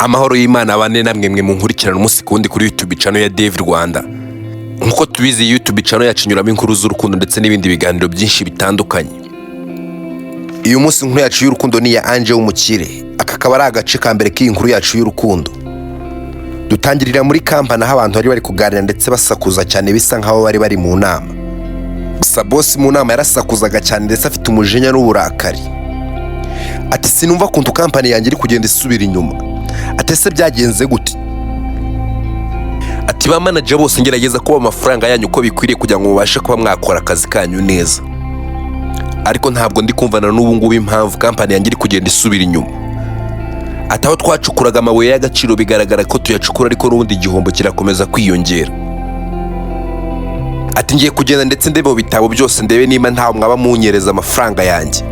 Amahoro y'Imana abane namwe mwe munkurikirana umunsi kundi kuri YouTube channel ya Dave Rwanda. Nkuko tubizi YouTube channel yacu inyuramo inkuru z'urukundo ndetse n'ibindi biganiro byinshi bitandukanye. Uyu munsi inkuru yacu y'urukundo ni ya Ange w'umukire. Akakaba ari agace ka mbere k'inkuru yacu y'urukundo. Dutangirira muri kampani aho abantu bari kuganira ndetse basakuza cyane bisa nkaho bari mu nama. Gusa boss mu nama yarasakuzaga cyane ndetse afite umujinya n'uburakari. Ati sinumva kuntu kampani yanjye iri kugenda isubira inyuma. Atese byagenze gute? Ati ba manager bose ngerageza kuba amafaranga yanyu uko bikwiriye kugira ngo mubashe kuba mwakora akazi kanyu neza. Ariko ntabwo ndi kumvana n'ubu ngubu impamvu kampani yanjye iri kugenda isubira inyuma. Ataho twacukuraga amabuye y'agaciro bigaragara ko tuyacukura ariko n'ubundi igihombo kirakomeza kwiyongera. Ati ngiye kugenda ndetse ndebe bitabo byose ndebe niba ntaho mwaba munyereza amafaranga yanjye.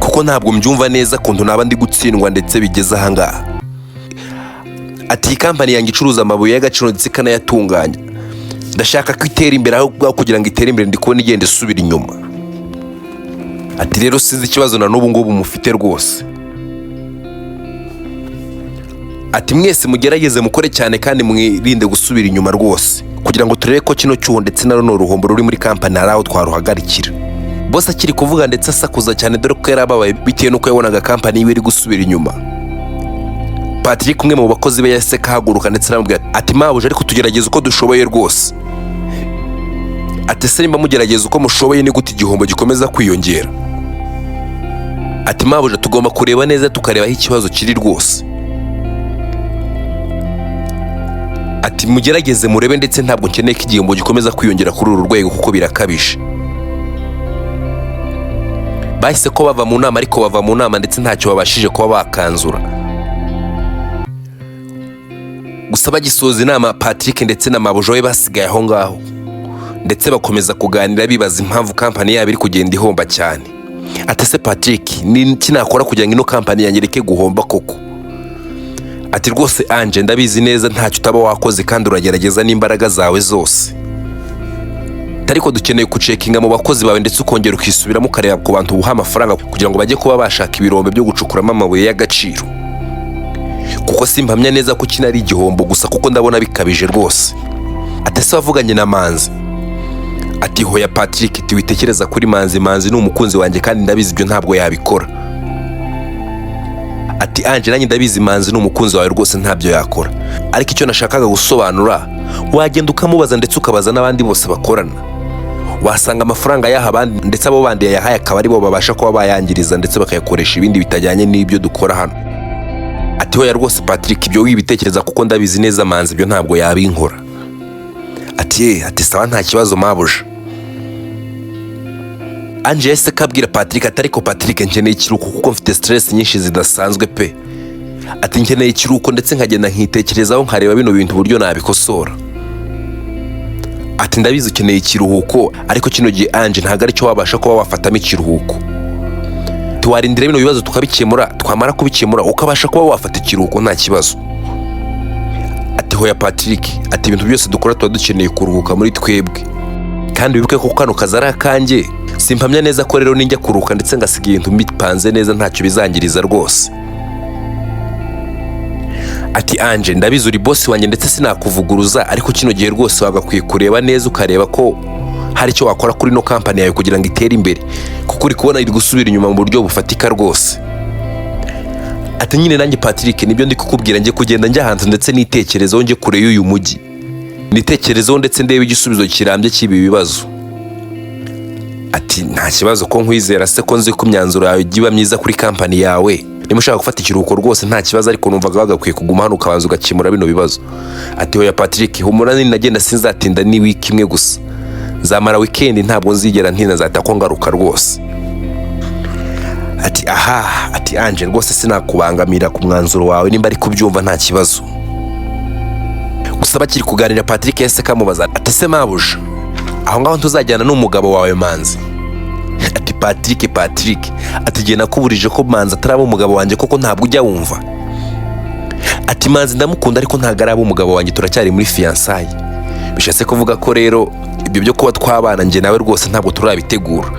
Kuko ntabwo mbyumva neza kuntu naba ndi gutsindwa ndetse bigeze aha ngaha. Ati kampani yanjye icuruza amabuye y'agaciro ndetse kanayatunganya. Ndashaka ko itera imbere aho kugira ngo itere imbere ndi kubona igenda isubira inyuma. Ati rero sinzi ikibazo na n'ubu ngubu mufite rwose. Ati mwese mugerageze mukore cyane kandi mwirinde gusubira inyuma rwose kugira ngo turebe ko kino cyuho ndetse na runo ruhombo ruri muri kampani haraho twaruhagarikira. Boss akiri kuvuga ndetse asakuza cyane dore ko yarababaye bitewe nuko yabonaga kampani yiwe iri gusubira inyuma. Patrick umwe mu bakozi be yase kahaguruka ndetse aramubwira ati mabuje ariko tugerageza uko dushoboye rwose. Ati se nimba mugerageza uko mushoboye ni gute igihombo gikomeza kwiyongera. Ati mabuje tugomba kureba neza tukareba aho ikibazo kiri rwose. Ati mugerageze murebe ndetse ntabwo nkeneye ko igihombo gikomeza kwiyongera kuri uru rwego kuko birakabije. Bahise ko bava mu nama ariko bava mu nama ndetse ntacyo babashije kuba bakanzura. Gusa bagisoza inama Patrick ndetse na mabujo we basigaye aho ngaho ndetse bakomeza kuganira bibaza impamvu kampani yabo iri kugenda ihomba cyane. Atese Patrick ni kinakora kugira ngo ino kampani yanjye reke guhomba koko. Ati rwose Ange ndabizi neza ntacyo utaba wakoze kandi uragerageza n'imbaraga zawe zose. Tariko dukeneye kucekinga mu bakozi bawe ndetse ukongera ukisubiramo ukareba ku bantu buha amafaranga kugira ngo bajye kuba bashaka ibirombe byo gucukuramo amabuye y'agaciro. Kuko simpamya neza ko kinari igihombo gusa kuko ndabona bikabije rwose. Atese wavuganye na Manzi. Ati hoya Patrick tiwitekereza kuri Manzi ni umukunzi wanjye kandi ndabizi ibyo ntabwo yabikora. Ati Ange nanjye ndabizi Manzi ni umukunzi wawe rwose ntabyo yakora. Ariko icyo nashakaga gusobanura wagenda ukamubaza ndetse ukabaza n'abandi bose bakorana. Wasanga amafaranga yaha abandi ndetse abo bandi yahaye akaba ari bo babasha kuba bayangiriza ndetse bakayakoresha ibindi bitajyanye n'ibyo dukora hano. Ati hoya rwose Patrick ibyo wibitekereza kuko ndabizi neza Manzi ibyo ntabwo yabinkora. Ati sawa nta kibazo mabuje. Ange yese kabwira Patrick atariko Patrick nkeneye ikiruhuko kuko mfite stress nyinshi zidasanzwe pe. Ati nkeneye ikiruhuko ndetse nkagenda nkitekerezaho nkareba bino bintu buryo nabikosora. Ati ndabizi ukeneye ikiruhuko ariko kino gihe Ange ntago ari cyo wabasha kuba wafatamo ikiruhuko. Tuwarindire bino bibazo tukabikemura twamara kubikemura ukabasha kuba wafata ikiruhuko nta kibazo. Ati hoya Patrick ati ibintu byose dukora tuba dukeneye kuruhuka muri twebwe. Kandi wibuke ko kano kazi ari akanjye simpamya neza ko rero ninjya kuruhuka ndetse ngasiga ibintu mbipanze neza ntacyo bizangiriza rwose. Ati Ange ndabizi uri boss wanjye ndetse sinakuvuguruza ariko kino gihe rwose wagakwiye kureba neza ukareba ko hari icyo wakora kuri no kampani yawe kugira ngo itere imbere kuko uri kubona iri gusubira inyuma mu buryo bufatika rwose. Ati nyine nanjye Patrick nibyo ndi kukubwira ngiye kugenda njya hanze ndetse nitekerezaho ngiye kure y'uyu mujyi. Nitekerezaho ndetse ndebe igisubizo kirambye cy'ibi bibazo. Ati nta kibazo ko nkwizera se ko nzi ko imyanzuro yawe igiba myiza kuri kampani yawe. Nimushaka gufata ikiruhuko rwose nta kibazo ariko numvaga bagakwiye kuguma hano ukabanza ugakemura bino bibazo. Ati hoya Patrick humura nagenda sinzatinda ni week imwe gusa. Zamara weekend ntabwo nzigera ntina zata ko ngaruka rwose. Ati aha ati Ange rwose sinakubangamira ku mwanzuro wawe nimba ari kubyumva nta kibazo. Gusa bakiri kuganira Patrick yese kamubaza ati se mabuje aho ngaho tuzajyana n'umugabo wawe Manzi. Ati Patrick ati giye nakuburije ko Manzi ataraba umugabo wanjye koko ntabwo ujya wumva. Ati Manzi ndamukunda ariko ntago araba umugabo wanjye turacyari muri fiançailles. Bishatse kuvuga ko rero ibyo byo kuba twabana nje nawe rwose ntabwo turabitegura.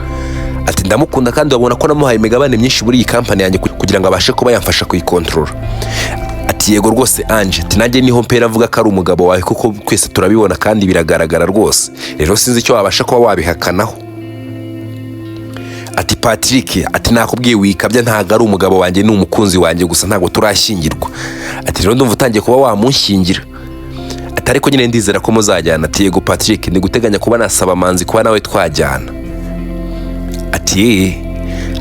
Ati ndamukunda kandi wabona ko namuhaye imigabane myinshi muri iyi kampani yanjye kugira ngo abashe kuba yamfasha kuyikontrola. ati yego rwose Ange, ati nanjye niho mpera avuga ko ari umugabo wawe kuko twese turabibona kandi biragaragara rwose, rero sinzi icyo wabasha kuba wabihakanaho. Ati Patrick, ati nakubwiye wikabya, ntago ari umugabo wanjye, ni umukunzi wanjye gusa ntago turashyingirwa. Ati rero ndumva utangiye kuba wamunshyingira. Ati ariko nyine ndizera ko muzajyana. Ati yego Patrick, ndi guteganya kuba nasaba Manzi kuba nawe twajyana. Ati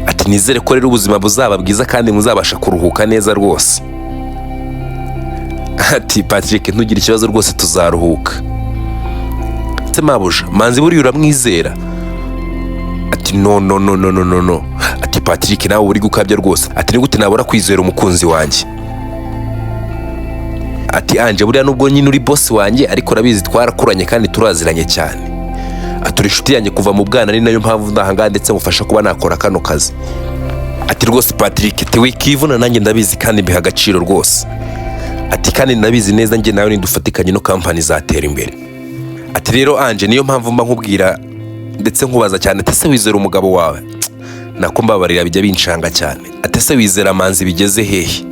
ati nizere ko rero ubuzima buzaba bwiza kandi muzabasha kuruhuka neza rwose. Ati Patrick, ntugire ikibazo rwose tuzaruhuka. Se mabuja, Manzi buriya uramwizera? Ati no. Ati Patrick, nawe uri gukabya rwose. Ati ni gute nabura kwizera umukunzi wanjye? Ati Ange, buriya nubwo nyine uri boss wanjye ariko urabizi twarakuranye kandi turaziranye cyane. Ati uri inshuti yanjye kuva mu bwana, ni nayo mpamvu ndahanga ndetse mufasha kuba nakora kano kazi. Ati rwose Patrick, ati wikivuna, nanjye ndabizi kandi mbiha agaciro rwose. Ati kandi ndabizi neza njye nawe nindufatikanye no company zatera imbere. Ati rero Ange, niyo mpamvu mba nkubwira ndetse nkubaza cyane, ati se wizera umugabo wawe? Nako mbabarira bijya binshanga cyane. Ati se wizera Manzi bigeze hehe?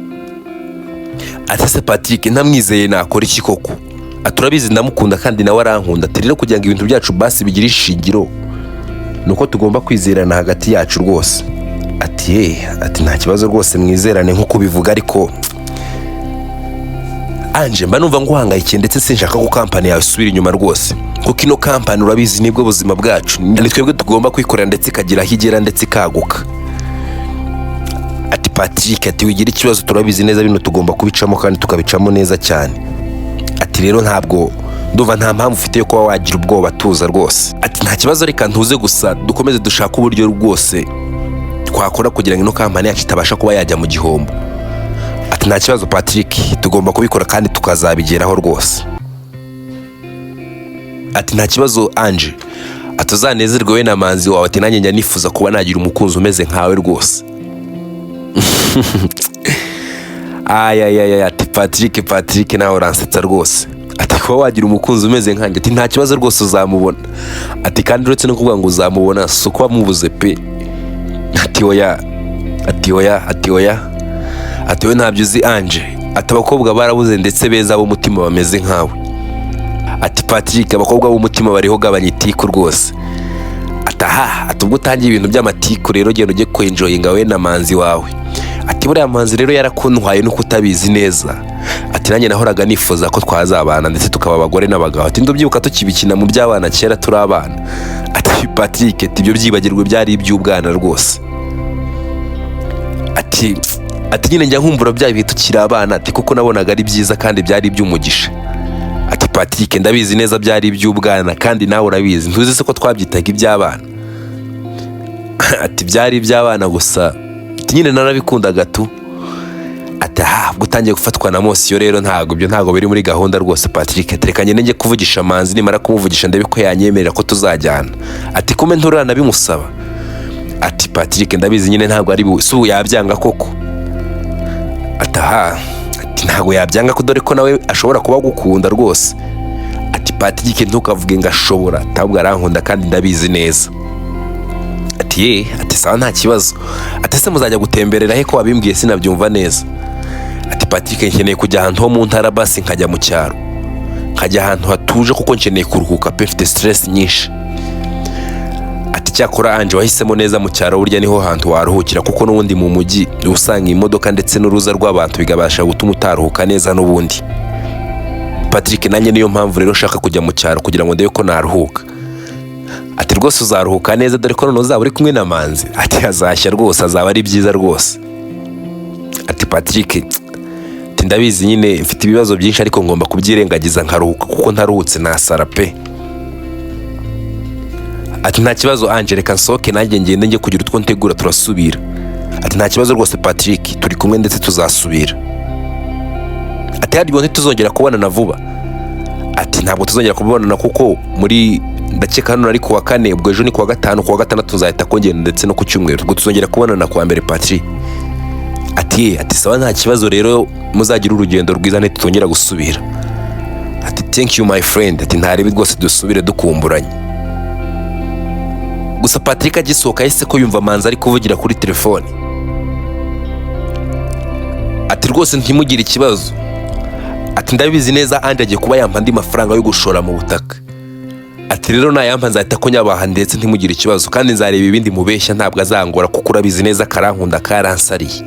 Ati se Patrick, ntamwizeye nakora iki koko? Ati urabizi ndamukunda kandi nawe arankunda. Ati rero kugira ngo ibintu byacu basi bigire ishingiro nuko tugomba kwizerana hagati yacu rwose. Ati nta kibazo rwose mwizerane nkuko bivuga, ariko Ange mba numva nguhangayikiye ndetse sinshaka ko company yawe isubira inyuma rwose, kuko ino company urabizi nibwo buzima bwacu, ni twebwe tugomba kwikorera ndetse ikagira aho igera ndetse ikaguka. Ati Patrick, ati wigira ikibazo, turabizi neza bino tugomba kubicamo kandi tukabicamo neza cyane. Ati rero ntabwo ndumva nta mpamvu ufite yo kuba wagira ubwoba, tuza rwose. Ati nta kibazo, reka ntuze gusa dukomeze dushaka uburyo rwose twakora kugira ngo ino company yacu itabasha kuba yajya mu gihombo. Ati nta kibazo Patrick, tugomba kubikora kandi tukazabigeraho rwose. Ati nta kibazo Ange, ati uzanezerwe we na Manzi wawe. Ati nanjye njya nifuza kuba nagira umukunzi umeze nkawe rwose. Ati Patrick nawe uransetsa rwose. Ati kuba wagira umukunzi umeze nkanjye, ati nta kibazo rwose uzamubona. Ati kandi uretse no kuvuga ngo uzamubona, si uko wamubuze pe. Ati oya. Ati we ntabyo uzi Ange, ati abakobwa barabuze ndetse beza b'umutima bameze nkawe. Ati Patrick, abakobwa b'umutima bariho gabanya itiku rwose. Ati ubwo utangiye ibintu by'amatiku rero genda ujye kwenjoyinga we na Manzi wawe. Ati buriya Manzi rero yarakuntwaye nuko utabizi neza. Ati nanjye nahoraga nifuza ko twazabana ndetse tukaba abagore n'abagabo. Ati ndubyibuka tukibikina mu by'abana kera turi abana. Ati Patrick, ati ibyo byibagirwe byari iby'ubwana rwose. Ati nyine njya nkumbura bya bihe tukiri abana, ati kuko nabonaga ari byiza kandi byari iby'umugisha. Ati Patrick, ndabizi neza byari iby'ubwana kandi nawe urabizi, ntuzi se ko twabyitaga iby'abana. Ati byari iby'abana gusa, ati nyine narabikundaga tu. Ati ubwo utangiye gufatwa na mosiyo rero ntabwo biri muri gahunda rwose Patrick. Reka njye kuvugisha Manzi, nimara kumuvugisha ndebe ko yanyemerera ko tuzajyana. Ati kume nturana bimusaba. Ati Patrick, ndabizi nyine ntabwo ari busu yabyanga koko. Ati ntabwo yabyanga ko dore ko nawe ashobora kuba gukunda rwose. Ati Patrick, ntukavuge ngo ashobora, ntabwo arankunda kandi ndabizi neza. Ati sawa nta kibazo. Ati se muzajya gutemberera he ko wabimbwiye sinabyumva neza? Ati Patrick, nkeneye kujya ahantu ho mu ntara basi nkajya mu cyaro, nkajya ahantu hatuje kuko nkeneye kuruhuka pe, mfite stress nyinshi. Ati cyakora Ange wahisemo neza, mu cyaro burya niho hantu waruhukira kuko n'ubundi mu mujyi usanga imodoka ndetse n'uruza rw'abantu bigabasha gutuma utaruhuka neza n'ubundi. Patrick, nanjye niyo mpamvu rero ushaka kujya mu cyaro kugira ngo ndebe ko naruhuka. Ati rwose uzaruhuka neza dore ko none uzaba uri kumwe na Manzi. Ati hazashya rwose, azaba ari byiza rwose. Ati Patrick, ati ndabizi nyine mfite ibibazo byinshi ariko ngomba kubyirengagiza nkaruhuka kuko ntaruhutse nasara pe. Ati nta kibazo Ange, reka nsohoke nanjye ngende njye kugira utwo ntegura turasubira. Ati nta kibazo rwose Patrick, turi kumwe ndetse tuzasubira. Ati haryo ntituzongera kubonana vuba. Ati ntabwo tuzongera kubonana kuko muri ndakeka hano ari kuwa kane, ubwo ejo ni kuwa gatanu, kuwa gatandatu nzahita kongera ndetse no ku cyumweru, ubwo tuzongera kubonana kuwa mbere Patrick. Ati sawa nta kibazo rero muzagira urugendo rwiza ntituzongera gusubira. Ati thank you my friend. Ati ntaribi rwose dusubire dukumburanye. Gusa Patrick agisohoka yahise ko yumva Manzi ari kuvugira kuri telefone. Ati rwose ntimugire ikibazo, ati ndabizi neza Ange agiye kuba yampa andi mafaranga yo gushora mu butaka. Ati rero nayampa nzahita ko nyabaha ndetse ntimugire ikibazo kandi nzareba ibindi mubeshya ntabwo azangora kuko urabizi neza karankunda karansariye.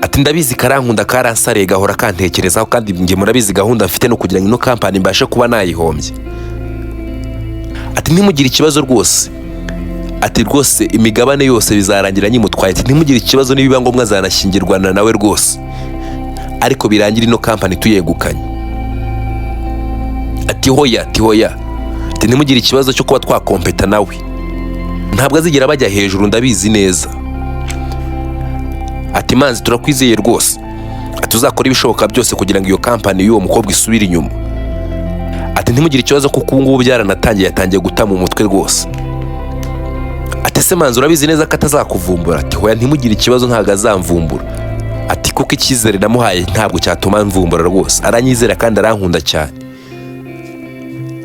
Ati ndabizi karankunda karansariye gahora kantekerezaho kandi nge murabizi gahunda mfite no kugira ngo ino company mbashe kuba nayihombye. Ati ntimugire ikibazo rwose. Ati rwose imigabane yose bizarangira nyimutwaye. Ati ntimugire ikibazo nibiba ngombwa zanashyingirwana nawe rwose. Ariko birangira ino company tuyegukanye. Ati hoya. Ati ntimugire ikibazo cyo kuba twakompeta nawe. Ntabwo azigira bajya hejuru ndabizi neza. Ati Manzi turakwizeye rwose. Ati uzakora ibishoboka byose kugira ngo iyo company y'uwo mukobwa isubire inyuma. Ati ntimugire ikibazo kuko ubu ngubu byaranatangiye yatangiye guta mu mutwe rwose. Ati se Manzi urabizi neza ko atazakuvumbura. Ati hoya ntimugire ikibazo ntabwo azamvumbura. Ati kuko icyizere namuhaye ntabwo cyatuma mvumbura rwose. Aranyizera kandi arankunda cyane.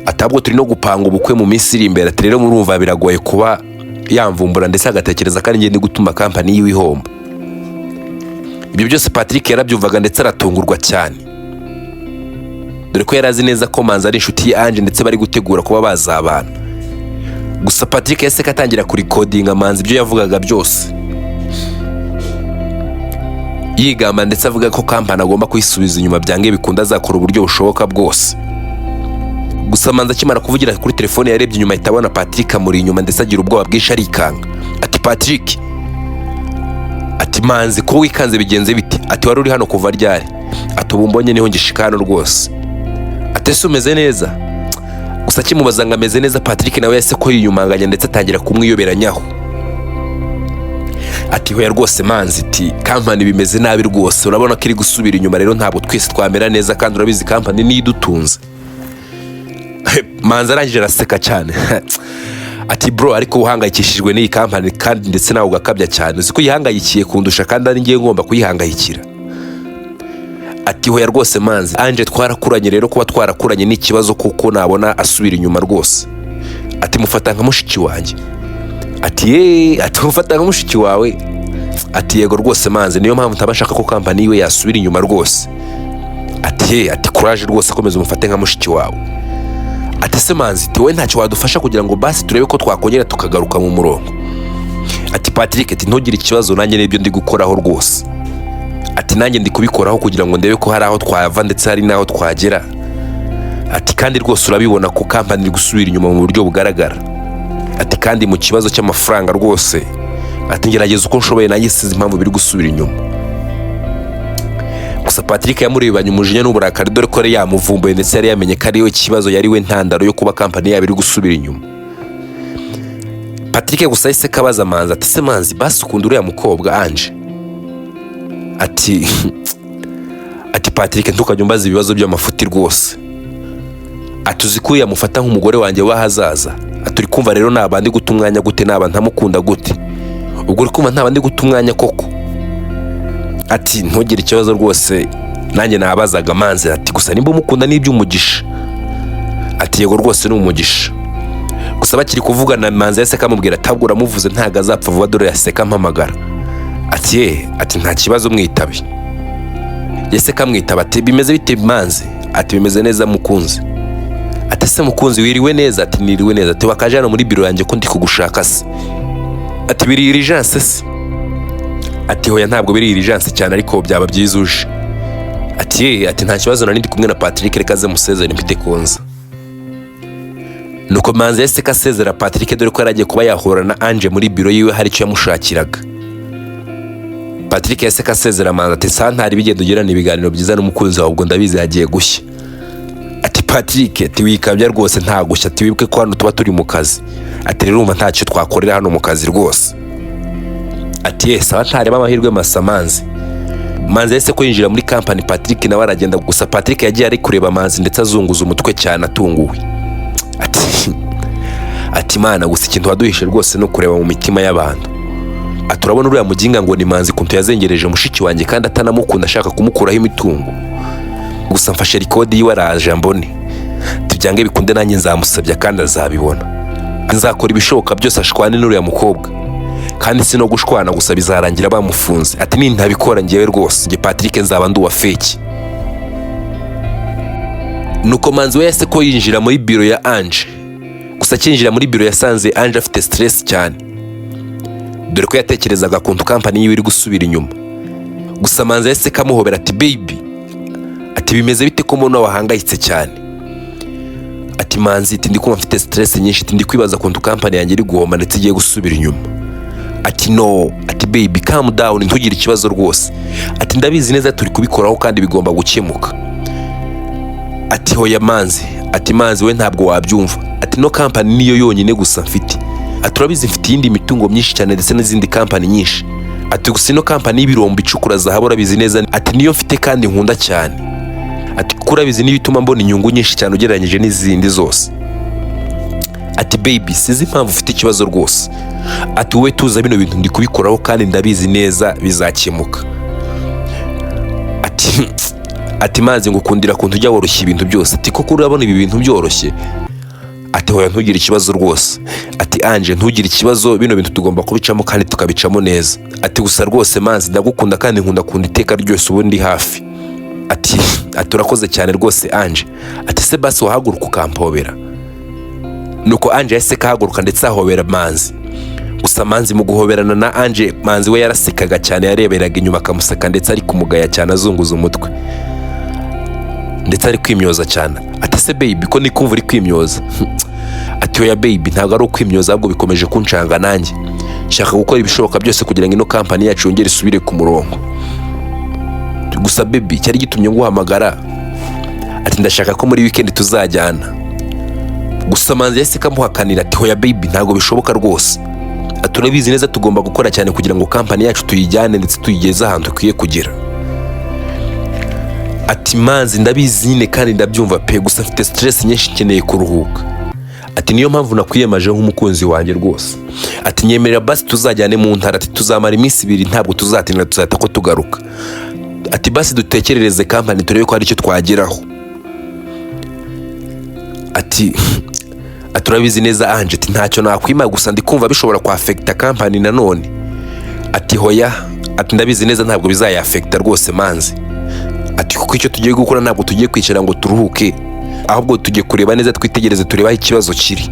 Atabwo turi no gupanga ubukwe mu minsi iri imbere. Ati rero murumva biragoye kuba yamvumbura ndetse agatekereza kandi ngiye ndi gutuma company yiwe ihomba. Ibyo byose Patrick yarabyumvaga ndetse aratungurwa cyane. Dore ko yarazi neza ko Manzi ari inshuti ya Ange ndetse bari gutegura kuba bazabana. Gusa Patrick yase katangira kuri codinga Manzi ibyo yavugaga byose. Yigamba ndetse avuga ko company agomba kuyisubiza inyuma byange bikunda azakora uburyo bushoboka bwose. Gusa Manzi akimara kuvugira kuri telefone yarebye inyuma itabona Patrick amuri inyuma ndetse agira ubwoba bwinshi arikanga. Ati Patrick. Ati Manzi ko wikanze bigenze biti. Ati wari uri hano kuva ryari. Ati ubu mbonye niho ngishikano rwose. Ati se umeze neza. Gusa kimubaza ngo ameze neza Patrick nawe yase ko yiyumanganya ndetse atangira kumwiyoberanyaho. Ati hoya rwose Manzi ati company bimeze nabi rwose urabona ko iri gusubira inyuma rero ntabwo twese twamera neza kandi urabizi company ni idutunze. Manzi arangije araseka cyane. Ati bro ariko uhangayikishijwe n'iyi company kandi ndetse nawe ugakabya cyane. Uzi ko yihangayikiye kundusha kandi ari ngiye ngomba kuyihangayikira. Ati hoya rwose Manzi Ange twarakuranye rero kuba twarakuranye n'ikibazo kuko nabona asubira inyuma rwose. Ati mufata nka mushiki wanjye. Ati mufata nka mushiki wawe. Ati yego rwose Manzi niyo mpamvu ntabashaka ko company yiwe yasubira inyuma rwose. Ati courage rwose komeza umufate nka mushiki wawe. Ati se Manzi wowe ntacyo wadufasha kugira ngo basi turebe ko twakongera tukagaruka mu murongo. Ati Patrick ati ntugire ikibazo nanjye n'ibyo ndi gukoraho rwose. Ati nanjye ndi kubikoraho kugira ngo ndebe ko hari aho twava ndetse hari naho twagera. Ati kandi rwose urabibona ko company iri gusubira inyuma mu buryo bugaragara. Ati kandi mu kibazo cy'amafaranga rwose. Ati ngerageza uko nshoboye nanjye sinzi impamvu biri gusubira inyuma. Gusa Patrick yamurebanye umujinya n'uburakari dore ko yari yamuvumbuye ndetse yari yamenye ko ariyo kibazo yari we ntandaro yo kuba company yabo iri gusubira inyuma. Patrick gusa yise kabaza Manzi ati se Manzi basi ukunda uriya mukobwa Ange. Ati Patrick ntukajya umbaza ibibazo by'amafuti rwose. Ati uzi ko yamufata nk'umugore wanjye w'ahazaza. Ati uri kumva rero nabandi guta umwanya gute naba ntamukunda gute. Ubwo uri kumva ntabandi guta umwanya koko. Ati ntugire ikibazo rwose nanjye nabazaga Manzi. Ati gusa nimba umukunda n'iby'umugisha. Ati yego rwose ni umugisha. Gusa bakiri kuvugana Manzi yase kamubwira atabwo uramuvuze ntago azapfa vuba dore yaseka mpamagara. Ati nta kibazo mwitabe. Yese kamwitaba ati bimeze bite Manzi. Ati bimeze neza mukunzi. Ati se mukunzi wiriwe neza. Ati niriwe neza. Ati wakaje hano muri biro yanjye ko ndi kugushaka se. Ati biri urgence se. Ati hoya ntabwo biri urgence cyane ariko byaba byizuje. Ati nta kibazo nari ndi kumwe na Patrick reka ze musezere mpite konza. Nuko Manzi yese kasezera Patrick dore ko yaragiye kuba yahura na Ange muri biro yiwe hari icyo yamushakiraga. Patrick yese kasezera Manzi ati santari bigenda ugirana ibiganiro byiza n'umukunzi wawe ubwo ndabizi yagiye gushya. Ati Patrick ati wikabya rwose nta gushya. Ati wibuke ko hano tuba turi mu kazi. Ati rero umva ntacyo twakorera hano mu kazi rwose. Ati santari b'amahirwe masa Manzi. Manzi yese ko yinjira muri company Patrick nawe aragenda gusa Patrick yagiye ari kureba Manzi ndetse azunguza umutwe cyane atunguwe. Ati mana gusa ikintu waduhishe rwose no kureba mu mitima y'abantu. Aturabona uriya muginga ngo ni Manzi kuntu yazengereje mushiki wanjye kandi atanamukunda ashaka kumukuraho imitungo. Gusa mfashe record yiwe araje mbone. Tujyange bikunde nanjye nzamusabya kandi azabibona. Nzakora ibishoboka byose ashwane n'uriya mukobwa. kandi si no gushwana gusa bizarangira bamufunze. Ati nintabikora ngewe rwose nge Patrick nzaba ndi uwa fake. Nuko Manzi we yase ko yinjira muri biro ya Ange. Gusa kinjira muri biro yasanze Ange afite stress cyane, dore ko yatekerezaga kuntu company yiwe iri gusubira inyuma. Gusa Manzi yase kamuhobera ati baby, ati bimeze bite ko umuntu wahangayitse cyane? Ati Manzi, ati ndi kumva mfite stress nyinshi, ati ndi kwibaza kuntu company yanjye iri guhomba ndetse igiye gusubira inyuma. Ati no, ati baby calm down, ntugire ikibazo rwose. Ati ndabizi neza turi kubikoraho kandi bigomba gukemuka. Ati hoya Manzi, ati Manzi we ntabwo wabyumva. Ati no company niyo yonyine gusa mfite. Ati urabizi mfite iyindi mitungo myinshi cyane ndetse n'izindi company nyinshi. Ati gusa ino company y'ibirombe icukura zahabu urabizi neza. Ati niyo mfite kandi nkunda cyane. Ati kurabizi n'ibituma mbona inyungu nyinshi cyane ugereranyije n'izindi zose. Ati baby sizi impamvu ufite ikibazo rwose. Ati wowe tuza bino bintu ndi kubikoraho kandi ndabizi neza bizakemuka. Ati Manzi ngukundira kuntu ujya woroshya ibintu byose. Ati koko urabona ibi bintu byoroshye? Ati hoya ntugire ikibazo rwose. Ati Ange ntugire ikibazo, bino bintu tugomba kubicamo kandi tukabicamo neza. Ati gusa rwose Manzi ndagukunda kandi nkunda kunda iteka ryose ubu ndi hafi. Ati urakoze cyane rwose Ange. Ati se basi wahaguruka ukampobera. Nuko Ange yahise kahaguruka ndetse ahobera Manzi. Gusa Manzi mu guhoberana na Ange, Manzi we yarasekaga cyane, yareberaga inyuma akamuseka ndetse ari kumugaya cyane azunguza umutwe ndetse ari kwimyoza cyane. Ati se baby ko ni kumva uri kwimyoza? Ati oya baby ntabwo ari ukwimyoza, ahubwo bikomeje kuncanga nanjye. Shaka gukora ibishoboka byose kugira ngo ino company yacu yongere isubire ku murongo. Gusa baby cyari gitumye nguhamagara. Ati ndashaka ko muri weekend tuzajyana. Gusa Manzi yahise kamuhakanira ati hoya baby ntabwo bishoboka rwose. Ati urabizi neza tugomba gukora cyane kugira ngo company yacu tuyijyane ndetse tuyigeze ahantu ukwiye kugera. Ati Manzi ndabizi nyine kandi ndabyumva pe, gusa mfite stress nyinshi nkeneye kuruhuka. Ati niyo mpamvu nakwiyemaje nk'umukunzi wanjye rwose. Ati nyemerera basi tuzajyane mu ntara, ati tuzamara iminsi 2 ntabwo tuzatinda, tuzahita ko tugaruka. Ati basi dutekerereze company turebe ko hari icyo twageraho. Ati urabizi neza Ange, ati ntacyo nakwima, gusa ndi kumva bishobora ku affecta company nanone. Ati hoya, ati ndabizi neza ntabwo bizaya affecta rwose Manzi. Ati kuko icyo tugiye gukora ntabwo tugiye kwicara ngo turuhuke, ahubwo tugiye kureba neza twitegereze tureba ikibazo kiri.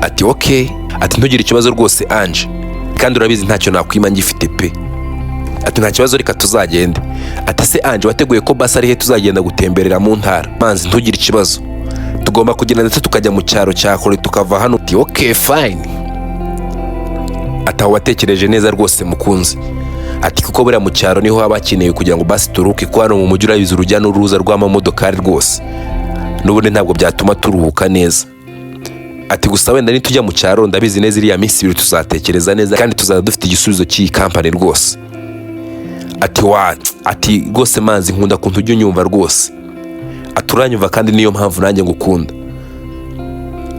Ati okay, ati ntugire ikibazo rwose Ange, kandi urabizi ntacyo nakwima ngifite pe. Ati nta kibazo reka tuzagende. Ati se Ange wateguye ko basi ari he tuzagenda gutemberera mu ntara? Manzi ntugire ikibazo, tugomba kugenda ndetse tukajya mu cyaro cya kure tukava hano. Ati okay fine. Ati aho watekereje neza rwose mukunzi. Ati kuko buriya mu cyaro niho haba hakeneye kugira ngo basi turuhuke, ko hano mu mujyi urabizi urujya n'uruza rw'amamodokari rwose, n'ubundi ntabwo byatuma turuhuka neza. Ati gusa wenda nitujya mu cyaro ndabizi neza iriya minsi 2 tuzatekereza neza kandi tuzaba dufite igisubizo cy'iyi company rwose. Ati rwose Manzi nkunda kuntu ujya unyumva rwose. Ati uranyumva kandi niyo mpamvu nanjye ngukunda.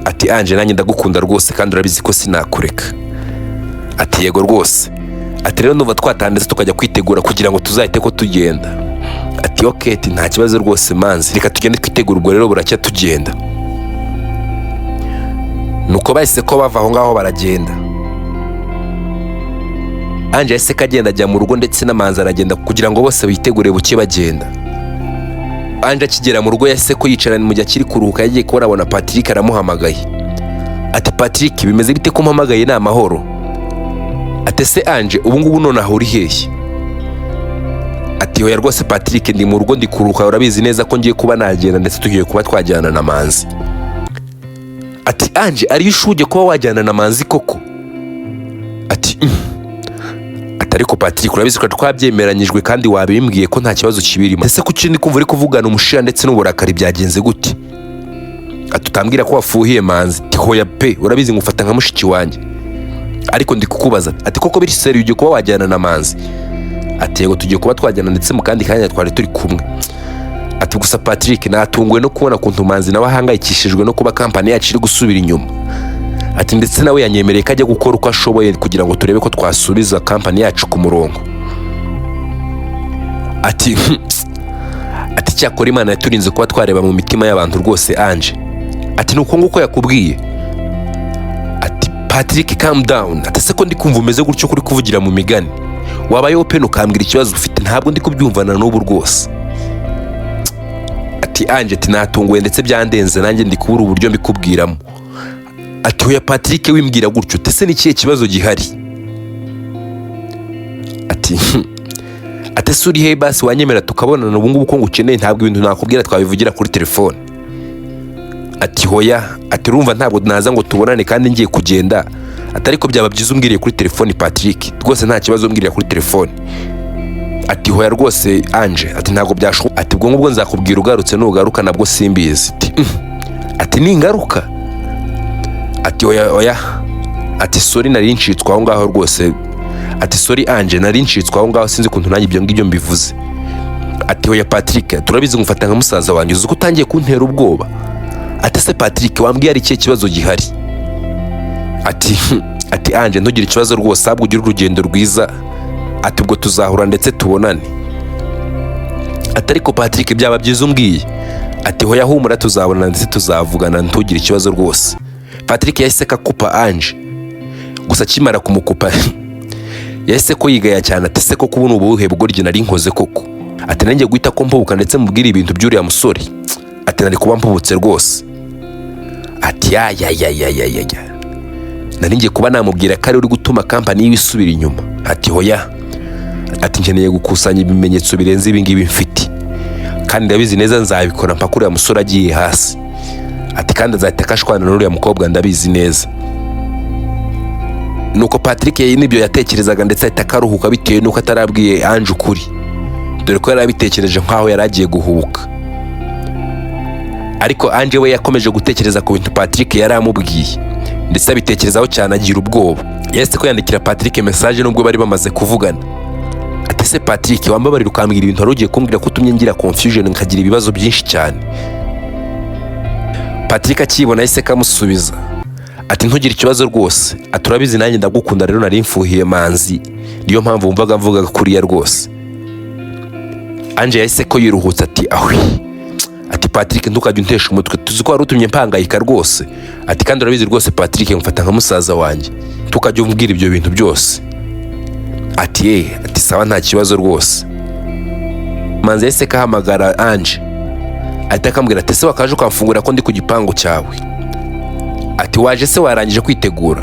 Ati Ange nanjye ndagukunda rwose kandi urabizi ko sinakureka. Ati yego rwose. Ati rero numva twatandetse tukajya kwitegura kugira ngo tuzahite ko tugenda. Ati okay, ati nta kibazo rwose Manzi, reka tugende twitegura, ubwo rero buracya tugenda. Nuko bahise ko bava aho ngaho baragenda. Ange yahise kagenda ajya mu rugo ndetse na Manzi aragenda kugira ngo bose bitegure buke bagenda. Ange akigera mu rugo yahise ko yicarana mu gihe akiri kuruhuka, yagiye kubona abona Patrick aramuhamagaye. Ati Patrick bimeze bite ko mpamagaye ni amahoro? Ati se Ange ubu ngubu none aho uri hehe? Ati hoya rwose Patrick ndi mu rugo ndi kuruhuka, urabizi neza ko ngiye kuba nagenda ndetse tugiye kuba twajyana na Manzi. Ati Ange ari ushuge kuba wajyana na Manzi koko? Ati ariko Patrick urabizi ko twabyemeranyijwe kandi wabimbwiye ko nta kibazo kibirimo. Ese kuki ndi kumva uri kuvugana umushira ndetse n'uburakari byagenze gute? Ati utambwira ko wafuhiye Manzi? Ati hoya pe, urabizi ngufata nka mushiki wanjye. Ariko ndi kukubaza, ati koko biri seri ugiye kuba wajyana na Manzi? Ati yego tugiye kuba twajyana ndetse mu kandi kanya twari turi kumwe. Ati gusa Patrick natunguwe no kubona kuntu Manzi nawe ahangayikishijwe no kuba company yacu iri gusubira inyuma. Ati ndetse nawe yanyemereye ko ajya gukora uko ashoboye kugira ngo turebe ko twasubiza company yacu ku murongo. Ati cyakora Imana yaturinze kuba twareba mu mitima y'abantu rwose Ange. Ati nuko nguko yakubwiye? Ati Patrick calm down. Ati se ko ndi kumva umeze gutyo kuri kuvugira mu migani, wabaye open ukambwira ikibazo ufite, ntabwo ndi kubyumvana n'ubu rwose. Ati Ange ati natunguwe ndetse byandenze, nanjye ndi kubura uburyo mbikubwiramo. Ati hoya Patrick wimbwira gutyo, tese ni kihe kibazo gihari? Ati suri he basi wanyemera tukabonana ubu ngubu ko ngukeneye, ntabwo ibintu nakubwira twabivugira kuri telefone. Ati hoya, ati urumva ntabwo naza ngo tubonane kandi ngiye kugenda. Ati ariko byaba byiza umbwiriye kuri telefone Patrick, rwose nta kibazo umbwiriye kuri telefone. Ati hoya rwose Ange, ati ntabwo byashoboka. Ati ubwo ngubwo nzakubwira ugarutse, nugaruka nabwo simbizi. Ati ni ingaruka? Ati oya. Ati sorry nari ncitswe aho ngaho rwose. Ati sorry Ange, nari ncitswe aho ngaho, sinzi kuntu nanjye ibyo ngibyo mbivuze. Ati oya Patrick, turabizi ngufata nka musaza wanjye, uzi ko utangiye kuntera ubwoba. Ati se Patrick wambwiye ari ikihe kibazo gihari? Ati Ange ntugire ikibazo rwose, ahubwo ugire urugendo rwiza. Ati ubwo tuzahura ndetse tubonane. Ati ariko Patrick byaba byiza umbwiye. Ati hoya humura tuzabonana ndetse tuzavugana, ntugire ikibazo rwose. Patrick yahise kakupa Ange, gusa kimara kumukupa yahise ko yigaya cyane. Ati se ko kubona ubuhe bugoryi nari nkoze koko? Ati nanjye guhita ko mpubuka ndetse mubwira ibintu by'uriya musore. Ati nari kuba mpubutse rwose. Ati ya nari ngiye kuba namubwira ko ari uri gutuma kampani y'isubira inyuma. Ati hoya, ati nkeneye gukusanya ibimenyetso birenze ibi ngibi mfite, kandi ndabizi neza nzabikora mpaka uriya musore agiye hasi. Ati kandi azahita akashwana n'uriya mukobwa, ndabizi neza. Nuko Patrick nibyo yatekerezaga ndetse ahita akaruhuka bitewe nuko atarabwiye Ange ukuri, dore ko yari abitekereje nkaho yari agiye guhubuka. Ariko Ange we yakomeje gutekereza ku bintu Patrick yari amubwiye ndetse abitekerezaho cyane, agira ubwoba. Yahise ko yandikira Patrick message nubwo bari bamaze kuvugana. Ati se Patrick wambabarira ukambwira ibintu wari ugiye kumbwira ko utumye ngira confusion nkagira ibibazo byinshi cyane. Patrick akibona yahise kamusubiza. Ati ntugire ikibazo rwose, ati urabizi nanjye ndagukunda, rero nari mfuhiye Manzi, niyo mpamvu wumvaga mvuga kuriya rwose. Ange yahise ko yiruhutse. Ati ahwi, ati Patrick ntukajya untesha umutwe, tuzi ko wari utumye mpangayika rwose. Ati kandi urabizi rwose Patrick mfata nka musaza wanjye, tukajya umbwira ibyo bintu byose. Ati ati sawa nta kibazo rwose. Manzi yahise kahamagara Ange, ati akambwira ati se wakaje ukamfungura ko ndi ku gipangu cyawe. Ati waje se warangije kwitegura?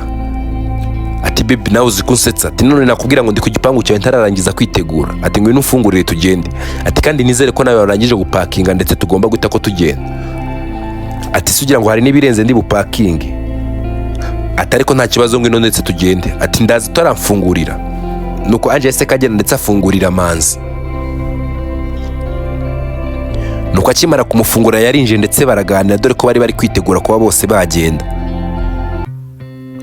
Ati baby nawe uzi kunsetsa. Ati none nakubwira ngo ndi ku gipangu cyawe ntararangiza kwitegura. Ati ngwino ufungurire tugende. Ati kandi nizere ko nawe warangije gupakinga ndetse tugomba guhita ko tugenda. Ati sugira ngo hari nibirenze ndi bupakinge. Ati ariko nta kibazo ngwino ndetse tugende. Ati ndazi tutaramfungurira. Nuko Ange yahise kagenda ndetse afungurira Manzi. Nuko akimara kumufungura yarinje ndetse baraganira, dore ko bari kwitegura kuba bose bagenda.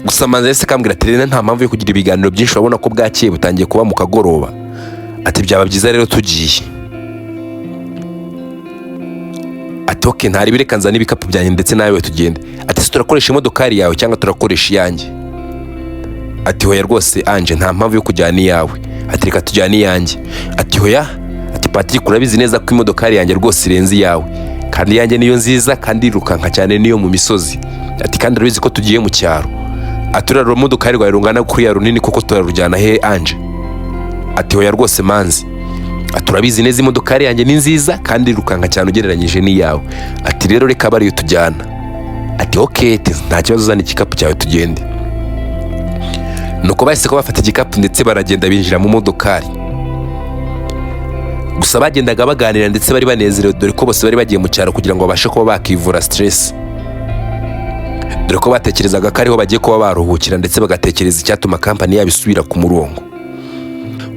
Gusa Manzi yahise kambwira ati rero nta mpamvu yo kugira ibiganiro byinshi, urabona ko bwakeye butangiye kuba mu kagoroba. Ati byaba byiza rero tugiye. Ati okay ntari bireka nzana ibikapu byanjye ndetse nawe tugende. Ati se turakoresha imodokari yawe cyangwa turakoresha iyanjye? Ati hoya rwose Ange nta mpamvu yo kujyana iyawe. Ati reka tujyane iyanjye. Ati hoya, ati Patrick urabizi neza ko imodokari yanjye rwose irenze iyawe, kandi yanjye niyo nziza kandi irukanka cyane niyo mu misozi. Ati kandi urabizi ko tugiye mu cyaro. Ati uriya modokari rwawe rungana kuriya runini koko turarujyana he Ange? Ati hoya rwose Manzi, ati urabizi neza imodokari yanjye ni nziza kandi irukanka cyane ugereranyije n'iyawe. Ati rero reka bariyo tujyana. Ati okay nta kibazo, uzana igikapu cyawe tugende. Nuko bahise ko bafata igikapu ndetse baragenda binjira mu modokari. Gusa bagendaga baganira ndetse bari banezerewe, dore ko bose bari bagiye mu cyaro kugira ngo babashe kuba bakivura stress, dore ko batekerezaga ko ariho bagiye kuba baruhukira ndetse bagatekereza icyatuma kampani yabo isubira ku murongo.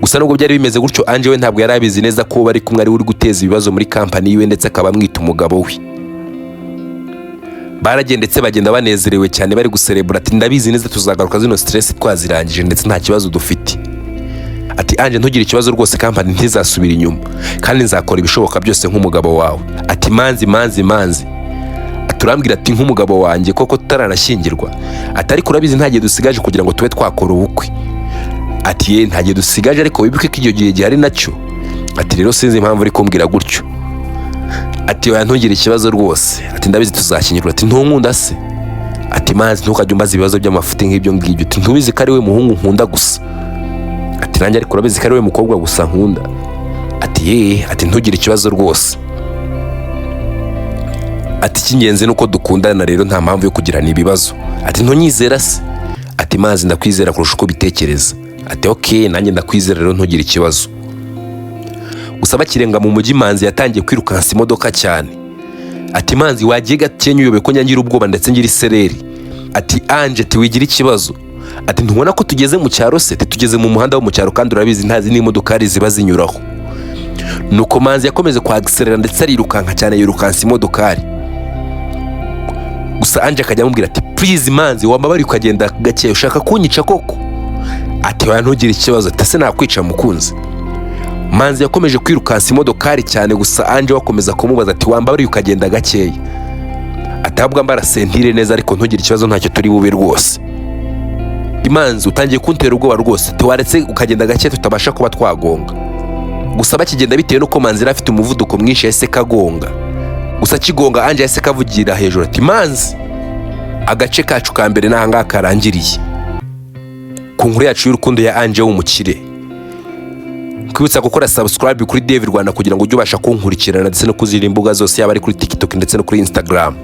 Gusa nubwo byari bimeze gutyo, Ange we ntabwo yari abizi neza ko bari kumwe ari uri guteza ibibazo muri kampani yiwe ndetse akaba amwita umugabo we. Baragenda ndetse bagenda banezerewe cyane bari guserebura. Ati ndabizi neza tuzagaruka zino stress twazirangije ndetse nta kibazo dufite. Ati Ange ntugire ikibazo rwose, kampani ntizasubira inyuma kandi nzakora ibishoboka byose nk'umugabo wawe. Ati Manzi turambwira ati nk'umugabo wanjye koko tutaranashyingirwa. Ati ariko urabizi nta gihe dusigaje kugira ngo tube twakora ubukwe. Ati nta gihe dusigaje ariko wibuke ko icyo gihe gihari nacyo. Ati rero sinzi impamvu uri kumbwira gutyo. Ati oya ntugire ikibazo rwose. Ati ndabizi tuzashyingirwa. Ati ntunkunda se? ati Manzi ntukajye umbaza ibibazo by'amafuti nk'ibyo ngibyo, ati ntubizi ko ari we muhungu nkunda gusa, ati nanjye ariko urabizi ko ari we mukobwa gusa nkunda, ati yee, ati ntugire ikibazo rwose, ati icy'ingenzi nuko dukundana rero nta mpamvu yo kugirana ibibazo, ati ntunyizera se, ati Manzi ndakwizera kurusha uko bitekereza, ati okay nanjye ndakwizera rero ntugire ikibazo. Gusa bakirenga mu mujyi Manzi yatangiye kwirukansa imodoka cyane, ati Manzi wagiye gakenye uyobe ko nyangira ubwoba ndetse ngira isereri, ati Ange ati wigira ikibazo, ati ntubona ko tugeze mu cyaro se, tugeze mu muhanda wo mu cyaro kandi urabizi ntazi n'imodoka ziba zinyuraho. Nuko Manzi yakomeze kwagiserera ndetse arirukanka cyane yirukansa imodokari. Gusa Ange akajya amubwira ati please Manzi wambabari ukagenda gake ushaka kunyica koko, ati wa ntugire ikibazo, ati se nakwica mukunzi. Manzi yakomeje kwirukansa imodokari cyane, gusa Ange wakomeza kumubaza ati wambabari ukagenda gakeya, atabwa mbara sentire neza ariko ntugire ikibazo ntacyo turi bube rwose. Manzi utangiye kuntera ubwoba rwose, tuwaretse ukagenda gake tutabasha kuba twagonga. Gusa bakigenda bitewe nuko Manzi afite umuvuduko mwinshi yahise kagonga. Gusa kigonga Ange yahise kavugira hejuru ati Manzi agace kacu ka mbere nahanga karangiriye. Ku nkuru yacu y'urukundo ya Ange w'umukire, kwibutsa gukora subscribe kuri David Rwanda kugira ngo ujye ubasha kunkurikirana ndetse no kuzira imbuga zose yaba ari kuri TikTok ndetse no kuri Instagram.